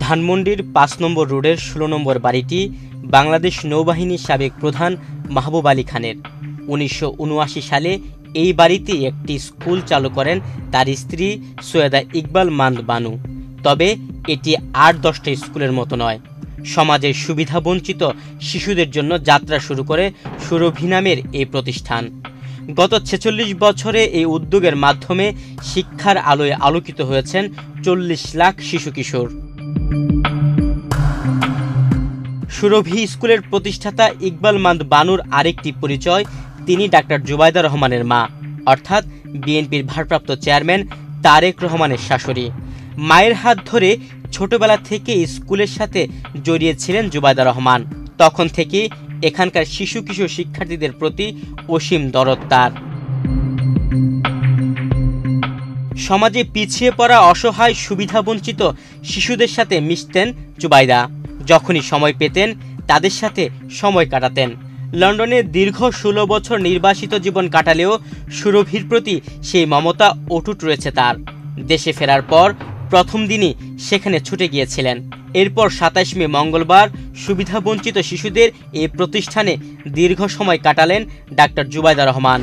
ধানমন্ডির ৫ নম্বর রোডের ১৬ নম্বর বাড়িটি বাংলাদেশ নৌবাহিনীর সাবেক প্রধান মাহবুব আলী খানের। ১৯৭৯ সালে এই বাড়িতে একটি স্কুল চালু করেন তার স্ত্রী সৈয়দা ইকবাল মান্দ বানু। তবে এটি ৮-১০টা স্কুলের মতো নয়। সমাজের সুবিধাবঞ্চিত শিশুদের জন্য যাত্রা শুরু করে সুরভি নামের এই প্রতিষ্ঠান। গত ৪৬ বছরে এই উদ্যোগের মাধ্যমে শিক্ষার আলোয় আলোকিত হয়েছেন ৪০ লাখ শিশু কিশোর। সুরভি স্কুলের প্রতিষ্ঠাতা ইকবাল মান্দ বানুর আরেকটি পরিচয়, তিনি ডাক্তার জুবাইদা রহমানের মা, অর্থাৎ বিএনপির ভারপ্রাপ্ত চেয়ারম্যান তারেক রহমানের শাশুড়ি। মায়ের হাত ধরে ছোটবেলা থেকে স্কুলের সাথে জড়িয়েছিলেন জুবাইদা রহমান। তখন থেকে এখানকার শিশু কিশোর শিক্ষার্থীদের প্রতি অসীম দরদ তার। সমাজে পিছিয়ে পড়া অসহায় সুবিধাবঞ্চিত শিশুদের সাথে মিশতেন জুবাইদা। যখনই সময় পেতেন তাদের সাথে সময় কাটাতেন। লন্ডনে দীর্ঘ ১৬ বছর নির্বাসিত জীবন কাটালেও সুরভির প্রতি সেই মমতা অটুট রয়েছে তার। দেশে ফেরার পর প্রথম দিনই সেখানে ছুটে গিয়েছিলেন। এরপর ২৭ মে মঙ্গলবার সুবিধাবঞ্চিত শিশুদের এই প্রতিষ্ঠানে দীর্ঘ সময় কাটালেন ডাক্তার জুবাইদা রহমান।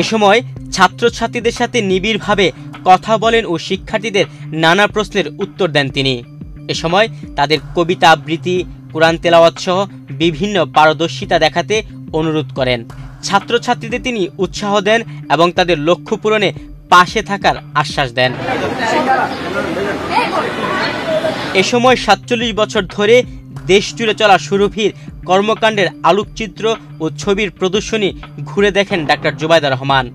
এ সময় ছাত্রছাত্রীদের সাথে নিবিড়ভাবে কথা বলেন ও শিক্ষার্থীদের নানা প্রশ্নের উত্তর দেন তিনি। এ সময় তাদের কবিতা আবৃত্তি, কোরআন তেলাওয়াত সহ বিভিন্ন পারদর্শিতা দেখাতে অনুরোধ করেন। ছাত্রছাত্রীদের তিনি উৎসাহ দেন এবং তাদের লক্ষ্য পূরণে পাশে থাকার আশ্বাস দেন। এ সময় ৪৭ বছর ধরে দেশ জুড়ে চলা সুরভির কর্মকাণ্ডের আলোকচিত্র ও ছবির প্রদর্শনী ঘুরে দেখেন ডাক্তার জুবাইদা রহমান।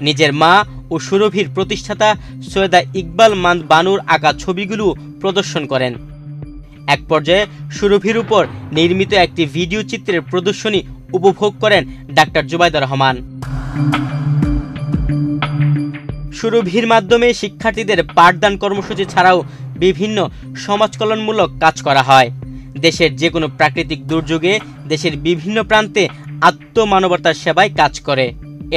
নিজের মা ও সুরভির প্রতিষ্ঠাতা সৈয়দা ইকবাল মান্দ বানুর আঁকা ছবিগুলো প্রদর্শন করেন। এক পর্যায়ে সুরভির উপর নির্মিত একটি ভিডিও চিত্রের প্রদর্শনী উপভোগ করেন ডাক্তার জুবাইদা রহমান। সুরভির মাধ্যমে শিক্ষার্থীদের পাঠদান কর্মসূচি ছাড়াও বিভিন্ন সমাজ কল্যাণমূলক কাজ করা হয়। দেশের যে কোনো প্রাকৃতিক দুর্যোগে দেশের বিভিন্ন প্রান্তে আত্মমানবতার সেবায় কাজ করে।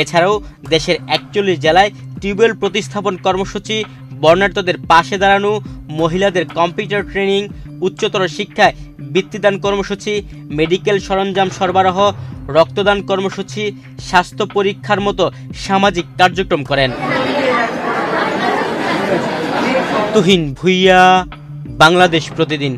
এছাড়াও দেশের ৪১ জেলায় টিউবওয়েল প্রতিস্থাপন কর্মসূচি, বর্ণাঢ্যদের পাশে দাঁড়ানো, মহিলাদের কম্পিউটার ট্রেনিং, উচ্চতর শিক্ষায় বৃত্তিদান কর্মসূচি, মেডিকেল সরঞ্জাম সরবরাহ, রক্তদান কর্মসূচি, স্বাস্থ্য পরীক্ষার মতো সামাজিক কার্যক্রম করেন। তুহিন ভুইয়া, বাংলাদেশ প্রতিদিন।